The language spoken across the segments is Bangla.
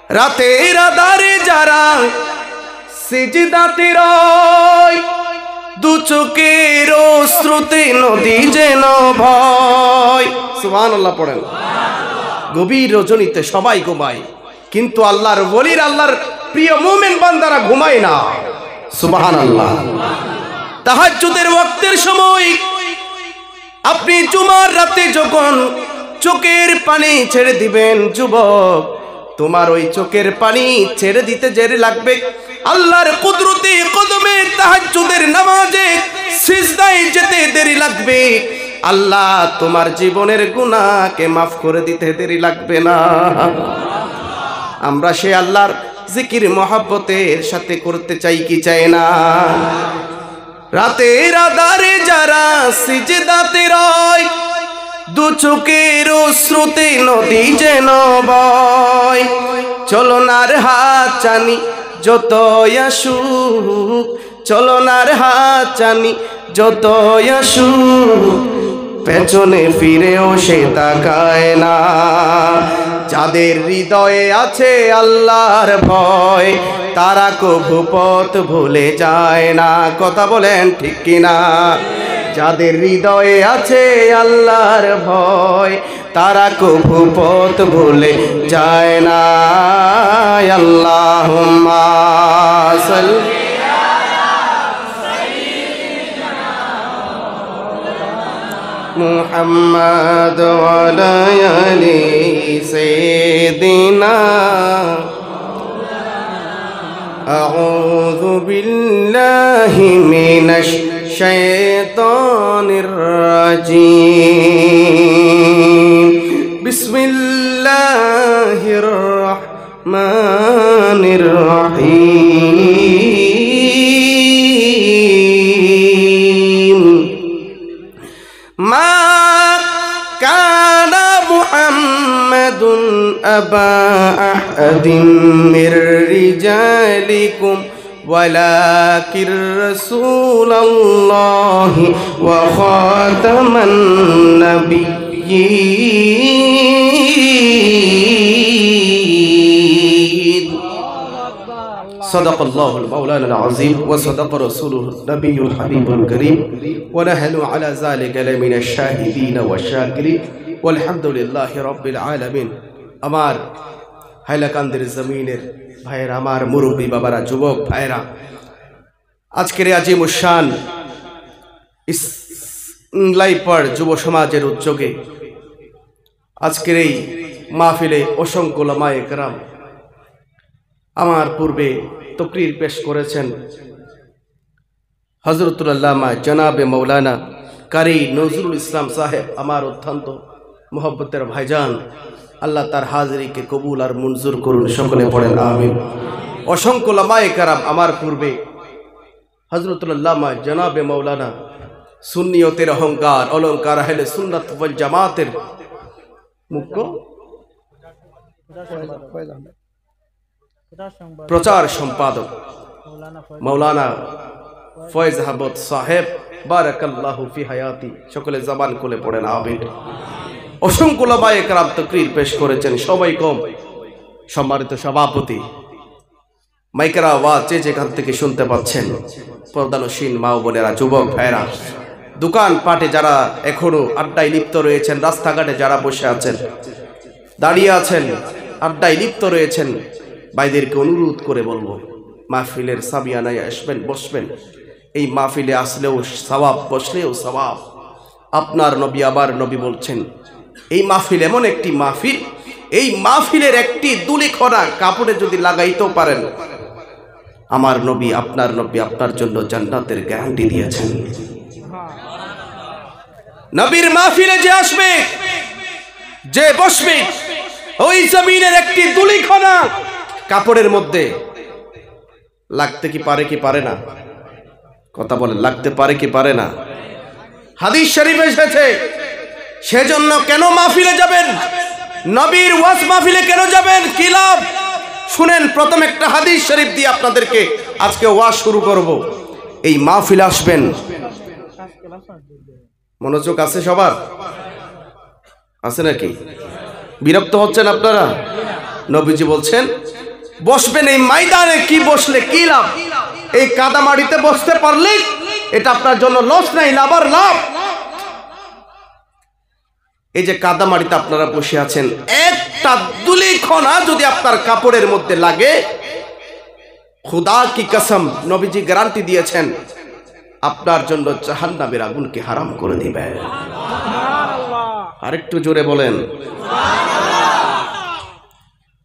রাতের আধারে যারা সিজদাতে রয়, দু চোখের অশ্রুতে নদী যেন ভয়। সুবহানাল্লাহ পড়েন। গভীর রজনীতে সবাই ঘুমায়, কিন্তু আল্লাহর ওলির, আল্লাহর প্রিয় মুমিন বান্দারা ঘুমায় না। সুবহানাল্লাহ। তাহাজ্জুদের ওয়াক্তের সময় আপনি জুমার রাতে যখন চোখের পানি ছেড়ে দিবেন, যুবক, তোমার ওই চোখের পানি ছেড়ে দিতে দেরি লাগবে আল্লাহর কুদরতি কদমে তাহাজ্জুদের নামাজে সিজদায় যেতে দেরি লাগবে। আল্লাহ তোমার জীবনের গুনাহকে মাফ করে দিতে দেরি লাগবে না। আমরা সে আল্লাহর জিকির মহব্বতের সাথে করতে চাই কি চাই না? রাতের আধারে যারা সিজদাতে রয়, দু চোখের অশ্রুতে নদী যেন বয়। চলনার হাত চানি যত আসুক, চলনার হাত চানি যত আসুক, পেছনে ফিরেও সে তাকায় না। যাদের হৃদয়ে আছে আল্লাহর ভয়, তারা কভু পথ ভুলে যায় না। কথা বলেন ঠিক কিনা? যাদের হৃদয়ে আছে আল্লাহর ভয়, তারা কভু পথ ভুলে যায় না। আল্লাহুম্মা সাল্লি মুহাম্মাদ ওয়া আলা আলি সাইয়্যিদিনা। আউযু বিল্লাহি মিনাশ শাইতানির রাজিম। বিসমিল্লাহির রাহমানির রহিম। মা কানা মুহাম্মাদুন আবা আহাদিন মির রিজালিকুম ওয়ালাকির রাসূলুল্লাহি ওয়া খাতামান নাবিয়্যিন। সাদাকাল্লাহুল মাওলানাল আযীম ওয়া সাদাকা রাসূলুহুন নাবিয়্যুল হাবিবুল কারীম ওয়া নাহনু আলা যালিকা লামিনাশ শাহিদিন ওয়াশ শাকিরিন ওয়ালহামদুলিল্লাহি রাব্বিল আলামিন। আমার হাইলাকান্দির জমিনের ভাইয়েরা, আমার মুরব্বী বাবারা, যুবক ভাইয়েরা, আজকের আজিমুশ শান ইসলাইপার যুব সমাজের উদ্যোগে আজকের এই মাহফিলে অসংখ্য উলামায়ে কেরাম আমার পূর্বে তকরীর পেশ করেছেন। হযরতুল আল্লামা জনাবে মৌলানা কারি নজরুল ইসলাম সাহেব, আমার অত্যন্ত মোহব্বতের ভাইজান। আল্লাহ তার হাজিরিকে কবুল আর মঞ্জুর করুন, সকলে পড়েন আমিন। অসংখ্য উলামায়ে কেরাম আমার পূর্বে হযরতুল আল্লামা জনাবে মৌলানা সুন্নিয়তের অহংকার অলংকার আহলে সুন্নাত ওয়াল জামাতের মুখ্য প্রচার সম্পাদক মৌলানা ফয়েজ আহমদ সাহেব, বারাকাল্লাহু ফি হায়াতি, সকলে জবান খুলে পড়েন আমিন। অসংখ্য উলামায়ে কেরাম তাকরীর পেশ করেছেন, সবাই কম। সম্মানিত সভাপতি, মাইকের আওয়াজ যে যেখান থেকে শুনতে পাচ্ছেন, পর্দানসীন মা ও বোনেরা, যুবক ভাইরা, দোকান পাটে যারা এখনো আড্ডায় লিপ্ত রয়েছেন, রাস্তাঘাটে যারা বসে আছেন, দাঁড়িয়ে আছেন, আড্ডায় লিপ্ত রয়েছেন, ভাইদেরকে অনুরোধ করে বলবো, মাহফিলের সামিয়ানায় আসবেন, বসবেন। এই মাহফিলে আসলেও সওয়াব, বসলেও সওয়াব। আপনার নবী, আবার নবী বলছেন, এই মাহফিল এমন একটি মাহফিল, এই মাহফিলের একটি দুলিখরা কাপড়ে যদি লাগাইতেও পারেন, আমার নবী, আপনার নবী আপনার জন্য জান্নাতের গ্যারান্টি দিয়েছেন। নবীর মাহফিলে যে আসবে, যে বসবে, ওই জমিনের একটি দুলিখরা কাপড়ের মধ্যে লাগতে কি পারে কি পারে না? কথা বলে, লাগতে পারে কি পারে না? হাদিস শরীফে এসেছে। সেজন্য কেন মাহফিলে যাবেন? নবীর ওয়াজ মাহফিলে কেন যাবেন? কি লাভ? শুনেন, প্রথম একটা হাদিস শরীফ দিয়ে আপনাদেরকে আজকে ওয়াজ শুরু করব। এই মাহফিলে আসবেন, মনোযোগ আছে সবার? আছে নাকি? বিরক্ত হচ্ছেন আপনারা? নবীজি বলছেন বসবেন এই ময়দানে, কি বসলে কি লাভ? এই কাদামাটিতে বসতে পারলে এটা আপনার জন্য লস নাই, লাভার লাভ। এই যে কাদামাটিতে আপনারা বসে আছেন, একটা ধূলিকণা যদি আপনার কাপড়ের মধ্যে লাগে, খুদা কি কসম, নবীজি গ্যারান্টি দিয়েছেন আপনার জন্য জাহান্নামের আগুনকে হারাম করে দিবে। আরেকটু জোরে বলেন।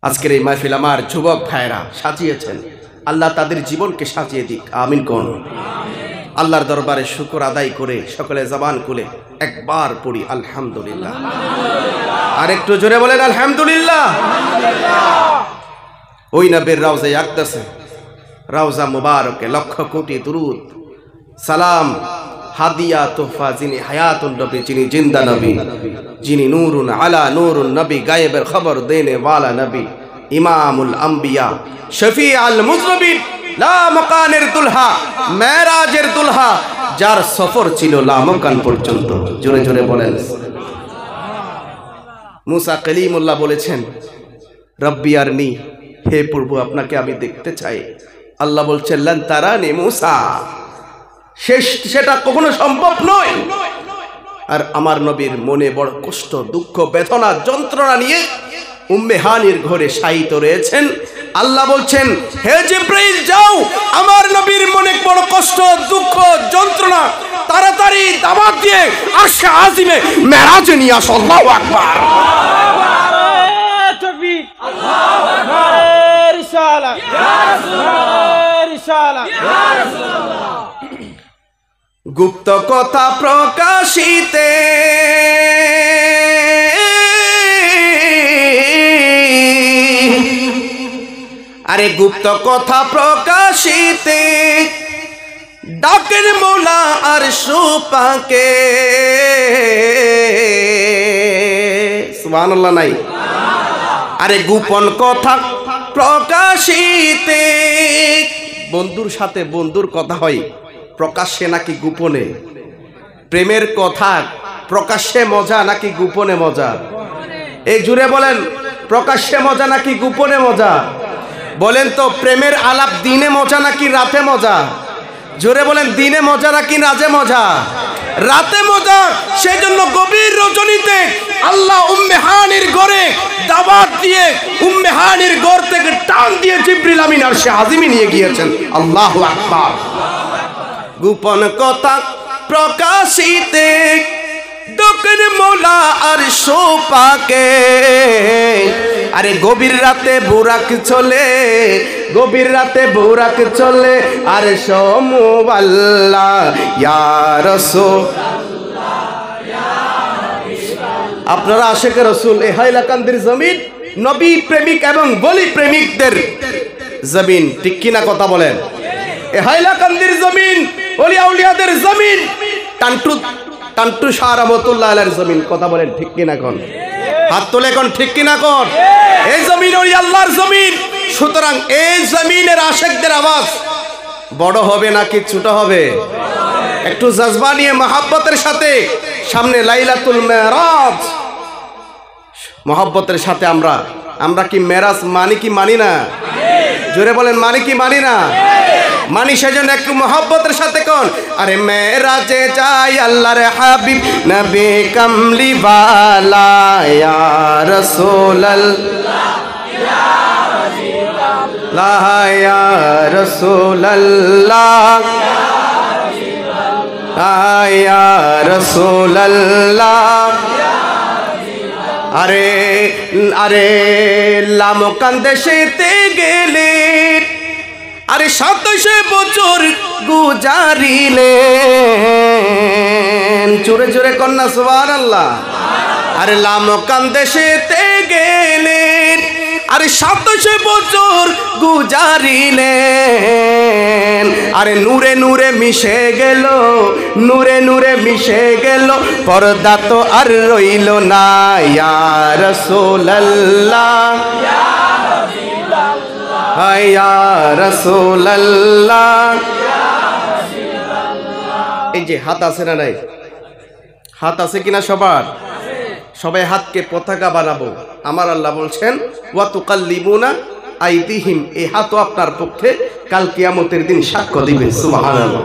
আজকের এই মাহফিল আমার যুবক ভাইরা সাজিয়েছেন, আল্লাহ তাদের জীবনকে সাজিয়ে দিক, আমিন কোন। আল্লাহর দরবারে শুকর আদায় করে সকলে জবান খুলে একবার পড়ি আলহামদুলিল্লাহ। আরেকটু জোরে বলেন আলহামদুলিল্লাহ। ওই নবীর রওজায়ে আকদাসে, রওজা মুবারকে লক্ষ কোটি দুরুদ সালাম হাদিয়া তোহফা, যিনি হায়াতুন নবী, যিনি জিন্দা নবী, যিনি নূরুন আলা নূরুন নবী, গায়েবের খবর দেনে ওয়ালা নবী, ইমামুল আম্বিয়া, শফি আল মুজনবিন, লা মাকানের দুলহা, মেরাজের দুলহা, যার সফর ছিল লা মাকান পর্যন্ত। জোরে জোরে বলেন। মুসা কালিমুল্লাহ বলেছেন রব্বি আরনি, হে প্রভু আপনাকে আমি দেখতে চাই। আল্লাহ বলছেন লান তারানি মুসা, সেটা কখনো সম্ভব নয়। আর আমার নবীর মনে বড় কষ্ট, দুঃখ, বেদনা, যন্ত্রণা নিয়ে উম্মে হানির ঘরে শায়িত রয়েছেন। আল্লাহ বলছেন হে জিবরাইল যাও, আমার নবীর মনে বড় কষ্ট, দুঃখ, যন্ত্রণা, তাড়াতাড়ি দাওয়াত দিয়ে আরশে আজিমে মেরাজে নিয়ে আসো। আল্লাহু আকবার। আল্লাহু আকবার। রিসালাত ইয়া রাসূলুল্লাহ, রিসালাত ইয়া রাসূলুল্লাহ। গুপ্ত কথা প্রকাশিতে আরে গুপ্ত কথা প্রকাশিতে ডাকের মোলা আর সুপাকে, সুবহানাল্লাহ নাই। আরে গোপন কথা প্রকাশিতে, বন্ধুর সাথে বন্ধুর কথা হয় প্রকাশ্যে নাকি গোপনে? প্রেমের কথা প্রকাশ্যে মজা নাকি গোপনে মজা? এই জুড়ে বলেন, প্রকাশ্যে মজা নাকি গোপনে মজা? বলেন তো, প্রেমের আলাপ দিনে মজা নাকি রাতে মজা? জোরে বলেন, দিনে মজা নাকি রাতে মজা? রাতে মজা। সেজন্য গভীর রজনীতে আল্লাহ উম্মে হানির ঘরে দাওয়াত দিয়ে উম্মে হানির ঘর থেকে টান দিয়ে জিবরিল আমিন আরশে আজিমে নিয়ে গিয়েছেন। আল্লাহু আকবার। গোপন কথা প্রকাশিতে ডকের মোলা আর সোপাকে, আরে গভীর রাতে বুরাক চলে, গভীর রাতে বুরাক চলে, আর সমুবাল্লা ইয়া রাসূলুল্লাহ। আপনারা আশিকে রাসূল, এ হাইলাকান্দির জমিন নবী প্রেমিক এবং বলি প্রেমিকদের জমিন, ঠিক কিনা কথা বলেন? এ হাইলাকান্দির জমিন ওলিয়া উলিয়াদের জমিন, টান্টু শাহ রহমাতুল্লাহ আলাইহির জমিন, কথা বলেন ঠিক কিনা কোন? হাত তোলে কোন ঠিক কিনা কোন? এই জমিন ওলি আল্লাহর জমিন। সুতরাং এই জমিনের আশিকদের আওয়াজ বড় হবে নাকি ছোট হবে? একটু জজবা নিয়ে মহব্বতের সাথে সামনে লাইলাতুল মেরাজ, মহব্বতের সাথে আমরা কি মেরাজ মানি কি মানি না? জোরে বলেন, মানি কি মানি না? মানি। সেজন্য একটু মহব্বতের সাথে কোন, আরে মেরাজে যাই আল্লাহর হাবিব নবী কামলি ওয়ালা ইয়া রাসূলুল্লাহ ইয়া হাবিবাল্লাহ ইয়া রাসূলুল্লাহ ইয়া রাসূলুল্লাহ। আরে আরে লামকান দেশেতে গেলে, আরে 27 বছর গুজারিলেন, জোরে জোরে কন্যা সুবহানাল্লাহ। আরে লামকান দেশেতে গেলেন, আরে 27 বছর গুজারিলেন, আরে নূরে নূরে মিশে গেল, নূরে নূরে মিশে গেল, পর্দা তো আর রইল না ইয়া রাসূলুল্লাহ ইয়া রাসূলুল্লাহ। এই যে হাত আছে না নাই? হাত আছে কিনা সবার? সবাই হাতকে পতাকা বানাবো। আমার আল্লাহ বলছেন ওয়া তুকাল্লিমুনা আইদিহিম, এই হাতও আপনার পক্ষে কাল কিয়ামতের দিন সাক্ষ্য দিবে। সুবহানাল্লাহ।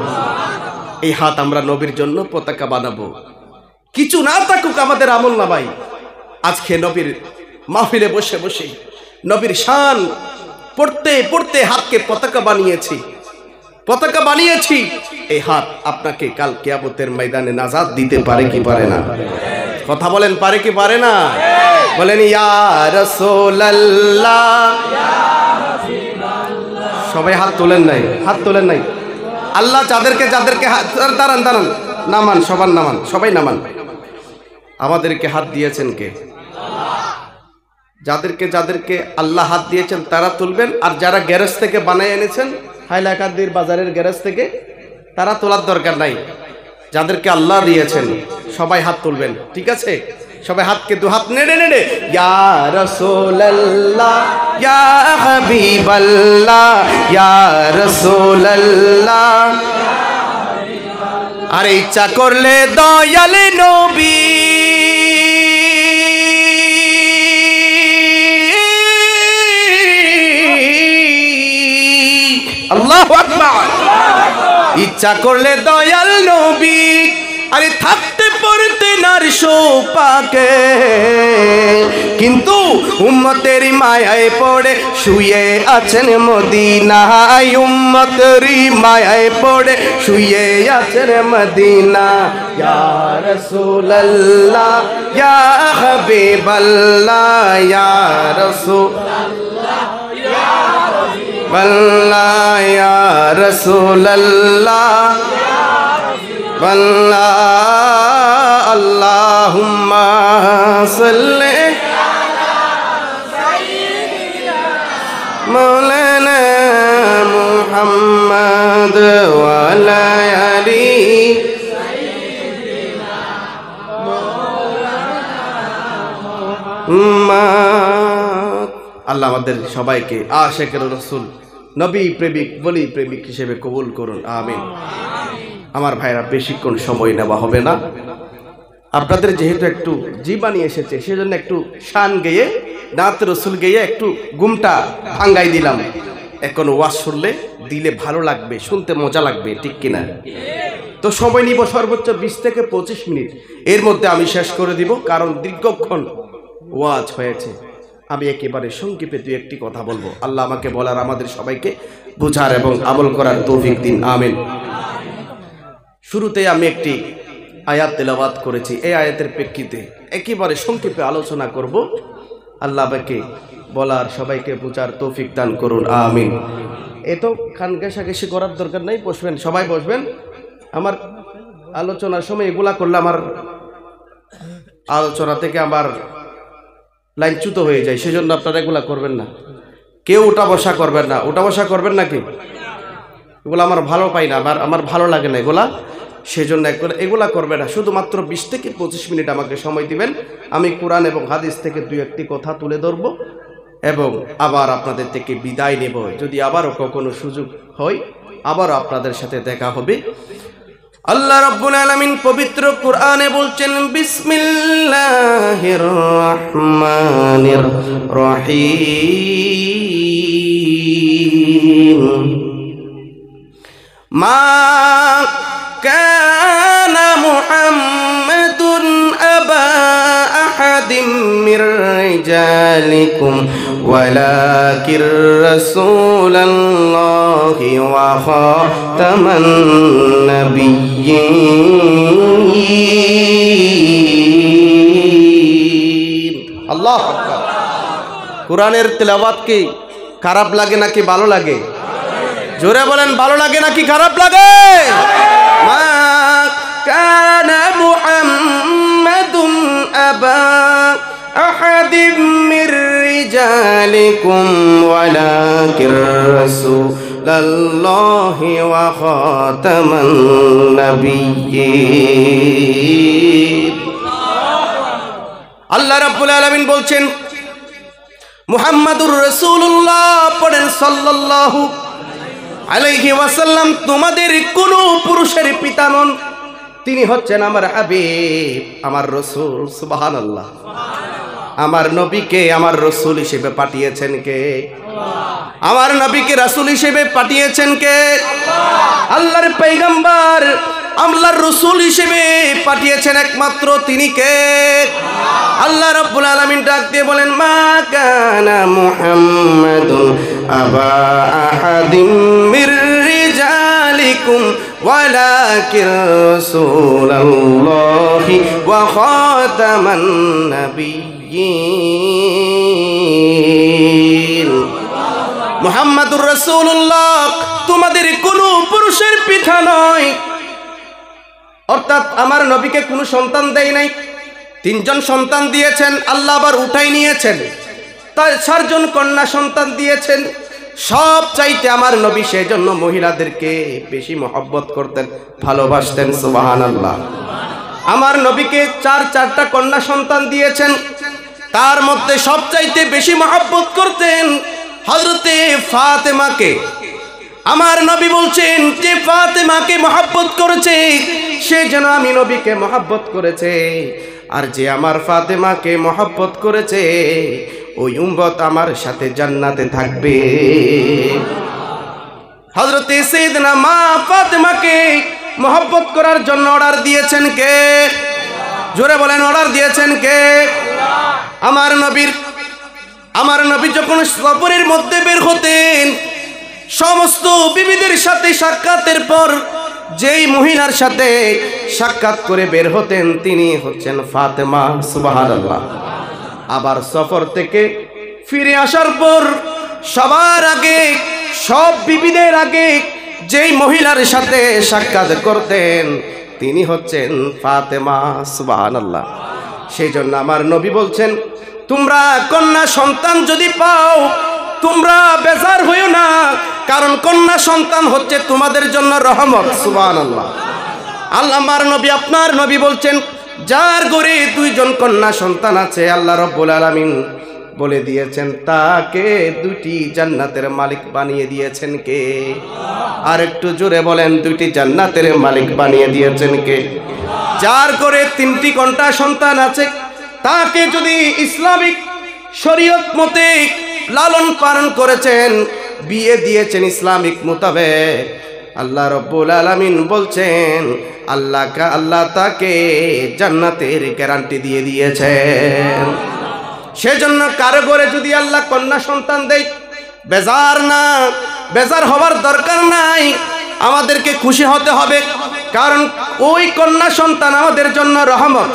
এই হাত আমরা নবীর জন্য পতাকা বানাবো। কিছু না থাকুক আমাদের আমল নামাই, আজকে নবীর মাহফিলে বসে বসে নবীর শান পড়তে পড়তে হাতকে পতাকা বানিয়েছি, পতাকা বানিয়েছি। এই হাত আপনাকে কাল কিয়ামতের ময়দানে নাজাত দিতে পারে কি পারে না? কথা বলেন, পারে কি পারে না? বলেন ইয়া রাসূলুল্লাহ। সবাই হাত তোলেন নাই, হাত তোলেন নাই। আল্লাহ যাদেরকে যাদেরকে হাত, দাঁড়ান দাঁড়ান, নামান, সবার নামান, সবাই নামান। আমাদেরকে হাত দিয়েছেন কে? যাদেরকে যাদেরকে আল্লাহ হাত দিয়েছেন তারা তুলবেন। আর যারা গ্যারেজ থেকে বানায় এনেছেন, হাইলাকান্দির বাজারের গ্যারেজ থেকে, তারা তোলার দরকার নাই। যাদেরকে আল্লাহ দিয়েছেন সবাই হাত তুলবেন, ঠিক আছে? সবাই হাতকে দু হাত নেড়ে নেড়ে ইয়া রাসূলুল্লাহ ইয়া হাবিবাল্লাহ ইয়া রাসূলুল্লাহ। আর ইচ্ছা করলে দয়াল নবী আল্লাহু আকবার, ইচ্ছা করলে দয়াল নবী আরে থাকতে পারতেন আরশ পাকে, কিন্তু উম্মতের মায়ায় পড়ে শুয়ে আছেন মদিনায়, উম্মতের মায়ায় পড়ে শুয়ে আছেন মদিনা। ইয়া রাসূলুল্লাহ ইয়া হাবিবাল্লাহ ইয়া রাসূলুল্লাহ ইয়া হাবিবাল্লাহ ইয়া রাসূলুল্লাহ বল্লা আল্লাহুম্মা সাল্লি মাওলানা মুহাম্মদ ওয়া আলা আলি মুহাম্মদ। আল্লাহ আমাদের সবাইকে আশিকের রাসূল, নবী প্রেমিক, বলি প্রেমিক হিসেবে কবুল করুন, আমিন। আমার ভাইরা, বেশিক্ষণ সময় নেওয়া হবে না। আপনাদের যেহেতু একটু জীবানি এসেছে, সেজন্য একটু শান গেয়ে, নাত রসুল গেয়ে একটু ঘুমটা ভাঙ্গাই দিলাম। এখন ওয়াজ শুনলে দিলে ভালো লাগবে, শুনতে মজা লাগবে, ঠিক কিনা? তো সময় নিব সর্বোচ্চ 20 থেকে 25 মিনিট। এর মধ্যে আমি শেষ করে দিব, কারণ দীর্ঘক্ষণ ওয়াজ হয়েছে। আমি একেবারে সংক্ষেপে দুই একটি কথা বলবো। আল্লাহ আমাকে বলার, আমাদের সবাইকে বুঝার এবং আমল করার তৌফিক দিন, আমিন। শুরুতে আমি একটি আয়াত তেলাওয়াত করেছি। এই আয়াতের প্রেক্ষিতে একেবারে সংক্ষেপে আলোচনা করব। আল্লাহ আমাকে বলার, সবাইকে বুঝার তৌফিক দান করুন, আমিন। এত খান ঘেঁষাঘেঁষি করার দরকার নেই, বসবেন, সবাই বসবেন। আমার আলোচনার সময় এগুলা করলে আমার আলোচনা থেকে আমার লাইনচ্যুত হয়ে যায়, সেজন্য আপনারা এগুলা করবেন না। কেউ উঠা বসা করবেন না, উঠা বসা করবেন নাকি? এগুলো আমার ভালো পাই না, আমার ভালো লাগে না এগুলা, সেজন্য এগুলা করবে না। শুধুমাত্র 20 থেকে 25 মিনিট আমাকে সময় দিবেন। আমি কোরআন এবং হাদিস থেকে দুই একটি কথা তুলে ধরব এবং আবার আপনাদের থেকে বিদায় নেব। যদি আবারও কখনো সুযোগ হয়, আবারও আপনাদের সাথে দেখা হবে। আল্লাহ রাব্বুল আলামিন পবিত্র কোরআনে বলছেন, বিসমিল্লাহির রহমানির রহিম। মা কানা মুহাম্মাদুন আবা আহাদিম মির রিজালিকুম ওয়ালাকির রাসূলুল্লাহি ওয়া খাতামান নাবিয়্যিন। আল্লাহু আকবার। কোরআনের তেলাওয়াত কি খারাপ লাগে নাকি ভালো লাগে? জোরে বলেন, ভালো লাগে নাকি খারাপ লাগে? মা কানা মুহাম্মাদুন আবা আহাদিম মির রিজালিকুম ওয়ালাকির রাসূলুল্লাহি ওয়া খাতামান নাবিয়্যিন। আল্লাহ রাব্বুল আলামিন বলছেন, মুহাম্মাদুর রাসূলুল্লাহ পড়েন সাল্লাল্লাহু আলাইহি ওয়াসাল্লাম তোমাদের কোন পুরুষের পিতা নন, তিনি হচ্ছেন আমার হাবিব, আমার রসুল। সুবহানাল্লাহ। আমার নবীকে আমার রসুল হিসেবে পাঠিয়েছেন কে? আমার নবীকে রাসূল হিসেবে পাঠিয়েছেন কে? আল্লাহর পয়গম্বর, আল্লাহর রসুল হিসেবে পাঠিয়েছেন একমাত্র তিনি কে? আল্লাহ রাব্বুল আলামিন ডাক দিয়ে বলেন, মা কানা মুহাম্মাদুন আবা আহাদিম মির রিজালিকুম ওয়ালাকিন রাসূলুল্লাহি ওয়া খাতামান নাবিয়্যিন। মুহাম্মাদুর রাসূলুল্লাহ তোমাদের কোনো পুরুষের পিতা নয়, অর্থাৎ আমার নবীকে কোনো সন্তান দেয় নাই। 3 জন সন্তান দিয়েছেন, আল্লাহ আবার উঠাই নিয়েছেন, তার 4 জন কন্যা সন্তান দিয়েছেন। সব চাইতে আমার নবী সেজন্য মহিলাদেরকে বেশি মহব্বত করতেন, ভালোবাসতেন। সুবহানাল্লাহ। আমার নবীকে 4টা কন্যা সন্তান দিয়েছেন, তার মধ্যে সবচাইতে বেশি মহব্বত করতেন হযরতে ফাতেমাকে। আমার নবী বলছেন যে ফাতেমাকে মহব্বত করেছে সে যেন আমি নবীকে মহব্বত করেছে, আর যে আমার ফাতেমাকে মহব্বত করেছে ওই উম্মত আমার সাথে জান্নাতে থাকবে। হযরতে সাইয়েদনা মা ফাতেমাকে মহব্বত করার জন্য অর্ডার দিয়েছেন কে? জোরে বলেন, অর্ডার দিয়েছেন কে? আমার নবী যখন সফরের মধ্যে বের হতেন, সমস্ত বিবিদের সাথে সাক্ষাতের পর যেই মহিলার সাথে সাক্ষাৎ করে বের হতেন তিনি হচ্ছেন ফাতেমা। সুবহানাল্লাহ। আবার সফর থেকে ফিরে আসার পর সবার আগে, সব বিবিদের আগে যেই মহিলার সাথে সাক্ষাৎ করতেন তিনি হচ্ছেন ফাতেমা। সুবহানাল্লাহ। সেই জন্য আমার নবী বলছেন, তোমরা কন্যা সন্তান যদি পাও তোমরা বেজার হইও না, কারণ কন্যা সন্তান হচ্ছে তোমাদের জন্য রহমত। সুবহানাল্লাহ। আল্লাহ আমার নবী, আপনার নবী বলছেন, যার ঘরে 2 জন কন্যা সন্তান আছে আল্লাহ রাব্বুল আলামিন বলে দিয়েছেন তাকে 2টি জান্নাতের মালিক বানিয়ে দিয়েছেন কে? আর একটু জোরে বলেন, 2টি জান্নাতের মালিক বানিয়ে দিয়েছেন কে? যার ঘরে 3টি কন্যা সন্তান আছে তাকে যদি ইসলামিক শরীয়ত মতে লালন পালন করেছেন, বিয়ে দিয়েছেন ইসলামিক মোতাবেক, আল্লাহ রাব্বুল আলামিন বলছেন আল্লাহ তাকে জান্নাতের গ্যারান্টি দিয়ে দিয়েছেন। সেজন্য কারো ঘরে যদি আল্লাহ কন্যা সন্তান দেয় বেজার হওয়ার দরকার নাই, আমাদেরকে খুশি হতে হবে, কারণ ওই কন্যা সন্তান আমাদের জন্য রহমত।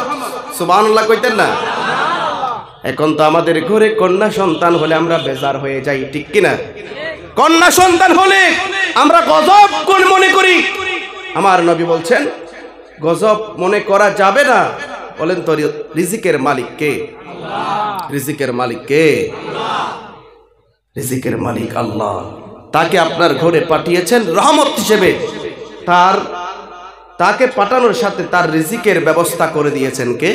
সুবহানাল্লাহ কইতেন না? এখন তো আমাদের ঘরে কন্যা সন্তান হলে আমরা বেজার হয়ে যাই, ঠিক কিনা? কন্যা সন্তান হলে আমরা গজব করে মনে করি। আমার নবী বলছেন গজব মনে করা যাবে না। বলেন তো, রিজিকের মালিক কে? রিজিকের মালিক কে? রিজিকের মালিক আল্লাহ। তাকে আপনার ঘরে পাঠিয়েছেন রহমত হিসেবে, তাকে পাঠানোর সাথে তার রিজিকের ব্যবস্থা করে দিয়েছেন কে?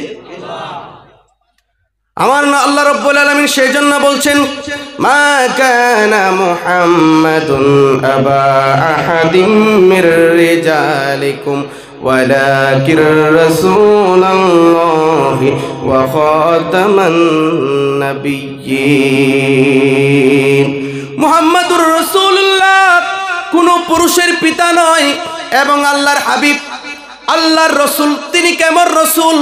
আমার আল্লাহ রাব্বুল আলামিন সেই জন্য বলছেন, মা কানা মুহাম্মাদুন আবা আহাদিম মির রিজালিকুম ওয়ালাকিন রাসূলুল্লাহি ওয়া খাতামান নাবিয়্যিন। মুহাম্মাদুর রাসূলুল্লাহ কোনো পুরুষের পিতা নয় এবং আল্লাহর হাবিব, আল্লাহর রসুল। তিনি কেমন রসুল?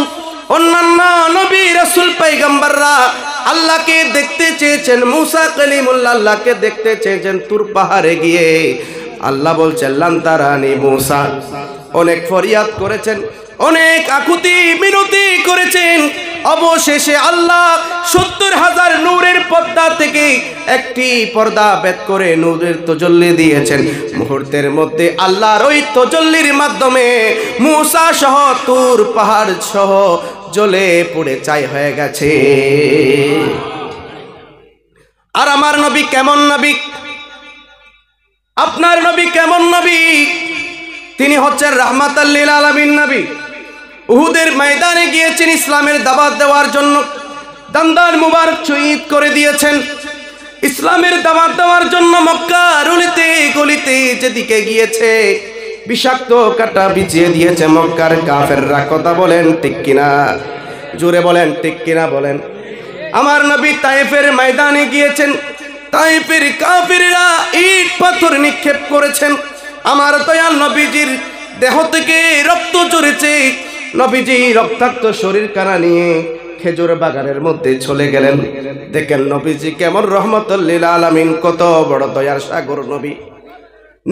অন্যান্য নবী রাসূল পয়গম্বররা আল্লাহকে দেখতে চেয়েছেন, মুসা কালিমুল্লাহ আল্লাহকে দেখতে চেয়েছেন তুর পাহাড়ে গিয়ে। আল্লাহ বলছেন লান তারানি মুসা, অনেক ফরিয়াদ করেছেন, অনেক আকুতি মিনতি করেছেন, অবশেষে আল্লাহ 70,000 নূরের পর্দা থেকে একটি পর্দা ভেদ করে নূরের তাজাল্লি দিয়েছেন। মুহূর্তের মধ্যে আল্লাহর ওই তাজাল্লির মাধ্যমে মুসা সহ তুর পাহাড় সহ জ্বলে পুড়ে ছাই হয়ে গেছে। আর আমার নবী কেমন নবী? আপনার নবী কেমন নবী? তিনি হচ্ছেন রাহমাতাল লিল আলামিন নবী। উহুদের ময়দানে গিয়েছেন ইসলামের দাওয়াত দেওয়ার জন্য, দান্দার মুবারক শহীদ করে দিয়েছেন। ইসলামের দাওয়াত দেওয়ার জন্য মক্কার অলিতে গলিতে যেদিকে গিয়েছে বিষাক্ত কাটা বিছিয়ে দিয়েছে মক্কার কাফেররা। কথা বলেন ঠিক কিনা? জোরে বলেন ঠিক কিনা বলেন। আমার নবী তায়েফের ময়দানে গিয়েছেন, তায়েফের কাফেররা ইট পাথর নিক্ষেপ করেছেন। আমার দয়াল নবীজির দেহ থেকে রক্ত ঝরেছে। নবীজি রক্তাক্ত শরীর কানা নিয়ে খেজুর বাগানের মধ্যে চলে গেলেন। দেখেন নবীজি কেমন রহমতুল লিল আলামিন, কত বড় দয়ার সাগর নবী।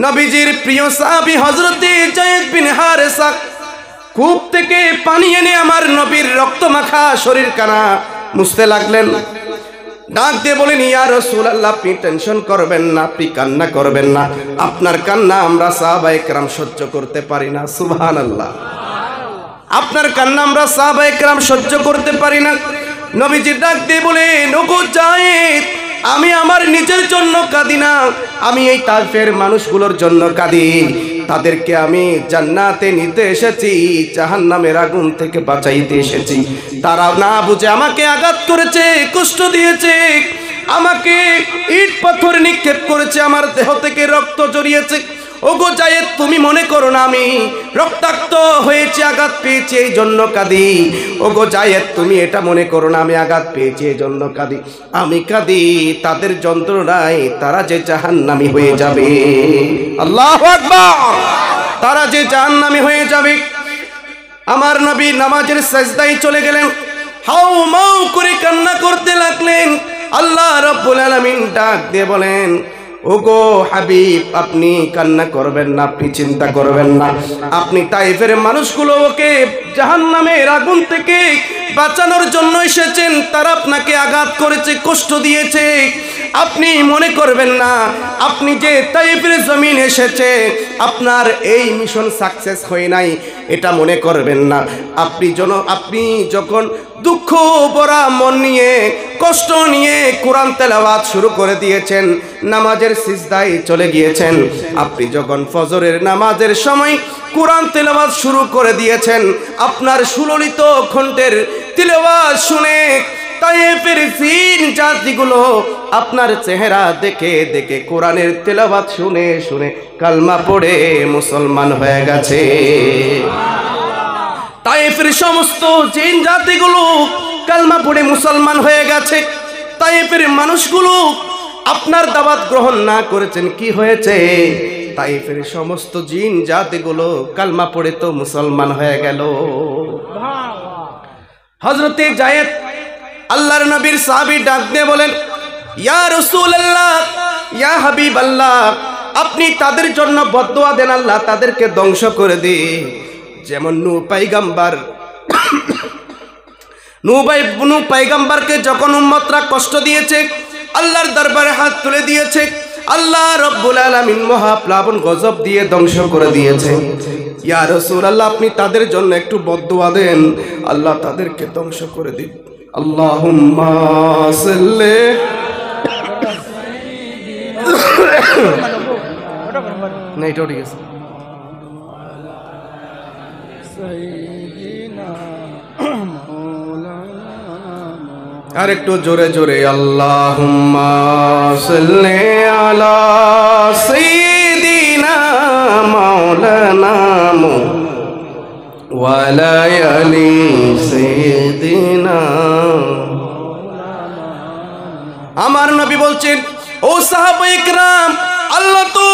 নবীজির প্রিয় সাহাবী হযরতে যায়েদ বিন হারেসা কূপ থেকে পানি এনে আমার নবীর রক্ত মাখা শরীর কানা মুছতে লাগলেন। ডাক দিয়ে বলেন, ইয়া রাসূলুল্লাহ, আপনি টেনশন করবেন না, আপনি কান্না করবেন না, আপনার কান্না আমরা সাহাবায়ে কেরাম সহ্য করতে পারি না। সুবহানাল্লাহ। আপনার কান্না আমরা সাহাবায়ে কেরাম সহ্য করতে পারি না। নবীজি ডাক দিয়ে বলেন, ওগো যায়েদ, আমি আমার নিজের জন্য কাঁদি না, আমি এই তায়েফের মানুষগুলোর জন্য কাঁদি। তাদেরকে আমি জান্নাতে নিতে এসেছি, জাহান্নামের আগুন থেকে বাঁচাইতে এসেছি। তারা না বুঝে আমাকে আঘাত করেছে, কষ্ট দিয়েছে, আমাকে ইট পাথর নিক্ষেপ করেছে, আমার দেহ থেকে রক্ত জড়িয়েছে। ওগো যায়েদ, তুমি মনে করো না আমি রক্তাক্ত হয়েছি, আঘাত পেয়েছি এই জন্য কাঁদি। ওগো যায়েদ, তুমি এটা মনে করো না আমি আঘাত পেয়েছি এই জন্য কাঁদি। আমি কাঁদি তাদের যন্ত্রণায়, তারা যে জাহান্নামী হয়ে যাবে। আল্লাহু আকবার। তারা যে জাহান্নামী হয়ে যাবে। আমার নবী নামাজের সিজদায় চলে গেলেন, হাউ মাউ করে কান্না করতে লাগলেন। আল্লাহ রাব্বুল আলামিন ডাক দিয়ে বলেন, ওগো হাবিব, আপনি কান্না করবেন না, আপনি চিন্তা করবেন না, আপনি তায়েফের মানুষগুলোকে জাহান্নামের আগুন থেকে বাঁচানোর জন্য এসেছেন। তারা আপনাকে আঘাত করেছে, কষ্ট দিয়েছে, আপনি মনে করবেন না। আপনি যে তায়েফের জমিন এসেছে, আপনার এই মিশন সাকসেস হয় নাই, এটা মনে করবেন না। আপনি যখন দুঃখ ভরা মন নিয়ে, কষ্ট নিয়ে কোরআন তেলাওয়াত শুরু করে দিয়েছেন, নামাজের সিজদায় চলে গিয়েছেন, আপনি যখন ফজরের নামাজের সময় কোরআন তেলাওয়াত শুরু করে দিয়েছেন, আপনার সুললিত কণ্ঠের তেলাওয়াত শুনে তায়েফের জিন জাতিগুলো আপনার চেহারা দেখে দেখে, কোরআনের তেলাওয়াত শুনে শুনে কালমা পড়ে মুসলমান হয়ে গেছে। তায়েফের সমস্ত জিন জাতিগুলো কালমা পড়ে মুসলমান হয়ে গেছে। তায়েফের মানুষগুলো আপনার দাওয়াত গ্রহণ না করেছেন, কি হয়েছে? তায়েফের সমস্ত জিন জাতিগুলো কালমা পড়ে তো মুসলমান হয়ে গেল। হযরতে যায়েদ আল্লাহর নবীর সাহাবী ডাক দিয়ে বলেন, ইয়া রাসূলুল্লাহ, ইয়া হাবিবাল্লাহ, আপনি তাদের জন্য বদদুয়া দেন, আল্লাহ তাদেরকে ধ্বংস করে দে। যেমন নূহ পয়গম্বরকে যখন উম্মতরা কষ্ট দিয়েছে, আল্লাহর দরবারে হাত তুলে দিয়েছে, আল্লাহ রব্বুল আলামিন মহাপ্লাবন গজব দিয়ে ধ্বংস করে দিয়েছে। ইয়া রাসূলুল্লাহ, আপনি তাদের জন্য একটু বদদুয়া দেন, আল্লাহ তাদেরকে ধ্বংস করে দিন। আল্লাহুম্মা সাল্লি না, এটাও ঠিক আছে। আর একটু জোরে জোরে, আল্লাহুম্মা সাল্লি আলা সাইয়্যিদিনা মাওলানা ওয়া আলা আলি সাইয়্যিদিনা। আমার নবী বলছেন, ও সাহাবায়ে কেরাম, আল্লাহ তো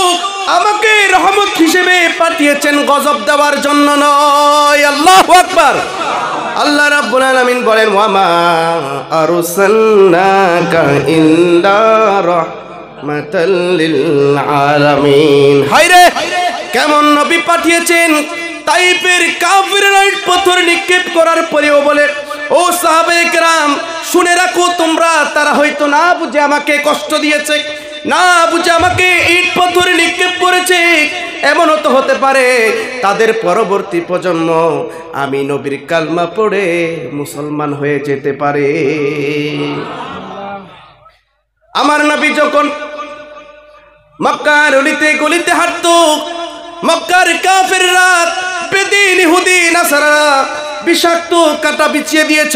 আমাকে রহমত হিসেবে পাঠিয়েছেন, গজব দেওয়ার জন্য নয়। আল্লাহু আকবার। আল্লাহ রাব্বুল আলামিন বলেন, ওয়া মা আরসালনাকা ইল্লা রাহমাতাল লিল আলামিন। হায়রে, কেমন নবী পাঠিয়েছেন! তায়েফের কাফিররা পাথর নিক্ষেপ করার পরেও বলে, ও সাহাবায়ে কেরাম, শুনে রাখো তোমরা, তারা হয়তো না বুঝে আমাকে কষ্ট দিয়েছে, না বুঝে আমাকে ইট পাথর নিক্ষেপ করেছে, এমনও তো হতে পারে তাদের পরবর্তী প্রজন্ম আমি নবীর কালমা পড়ে মুসলমান হয়ে যেতে পারে। আমার নবী যখন মক্কার অলিতে গলিতে হাঁটতো, মক্কার কাফেররা, বেদিন, ইহুদি, নাসারা বিষাক্ত কাঁটা বিছিয়ে দিয়েছ,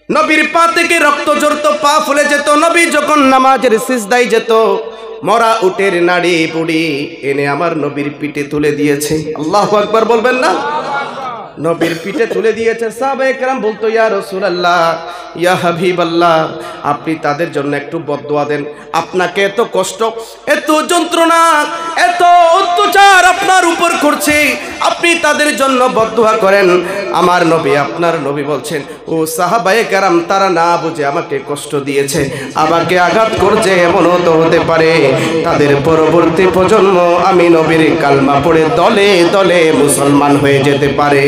নবীর পা থেকে রক্ত ঝরতো, পা ফুলে যেত। নবী যখন নামাজের সিজদায় যেত, মরা উটের নাড়ি বুড়ি এনে আমার নবীর পিঠে তুলে দিয়েছে। আল্লাহু আকবার বলবেন না? নবীর পিঠে তুলে দিয়েছে। সাহাবায়ে কেরাম বলতো, ইয়া রাসূলুল্লাহ, ইয়া হাবিবাল্লাহ, আপনি তাদের জন্য একটু বদদুয়া দেন। আপনাকে এত কষ্ট, এত যন্ত্রণা, এত অত্যাচার আপনার উপর করছে, আপনি তাদের জন্য বদদুয়া করেন। আমার নবী, আপনার নবী বলছেন, ও সাহাবায়ে কেরাম, তারা না বুঝে আমাকে কষ্ট দিয়েছে, আমাকে আঘাত করছে, এমনও তো হতে পারে তাদের পরবর্তী প্রজন্ম আমি নবীর কালমা পড়ে দলে দলে মুসলমান হয়ে যেতে পারে।